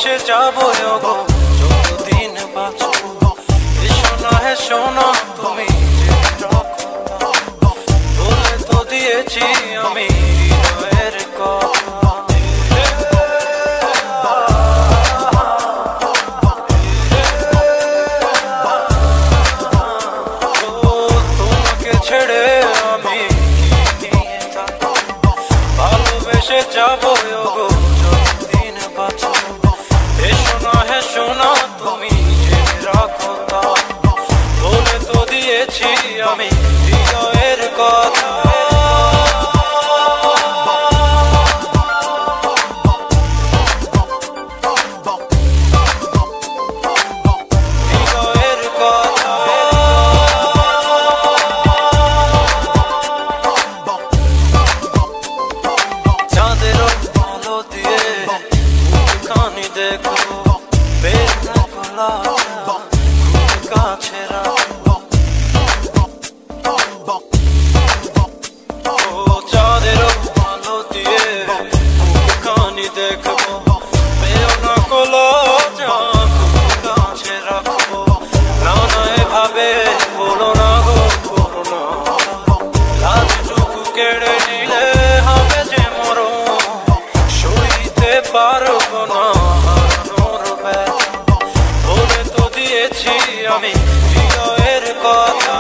ভালোবেসে যাবো গো যতদিন বাঁচবো। এসো না হেসো না তুমি বলে তো দিয়েছি আমি হৃদয়ের কথা। তোমাকে ছেড়ে আমি ভালোবেসে যাবো গো যতদিন বাঁচবো। এসো না হেসো না তুমি জেনে রাখো তা বলে তো দিয়েছি আমি হৃদয়ের কথা। দেখো বেলা খোলা কাছে রাখো চাঁদের আলো দিয়ে মুখখানি দেখবো বেলা খোলা কাছে রাখবো। না না এভাবে বলো না গো করো না লাজটুকু কেড়ে নিলে হবে যে মরণ সইতে পারবো না। বলে তো দিয়েছি আমি হৃদয়ের কথা।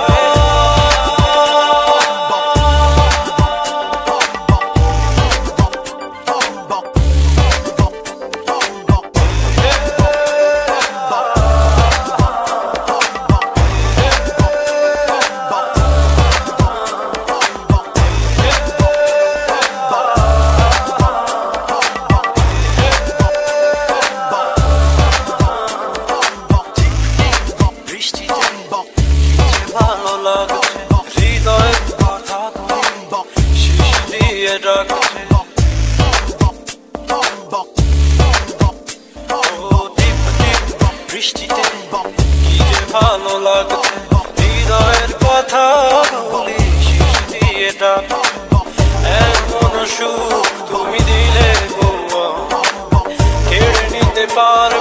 ভালো লাগছে হৃদয়ের কথা শিশ দিয়ে ডাকছে বৃষ্টিতে কি যে ভালো লাগছে হৃদয়ের কথা বলি শিশ দিয়ে ডাকছে। এমন সুখ তুমি দিলে গো কেড়ে নিতে পারো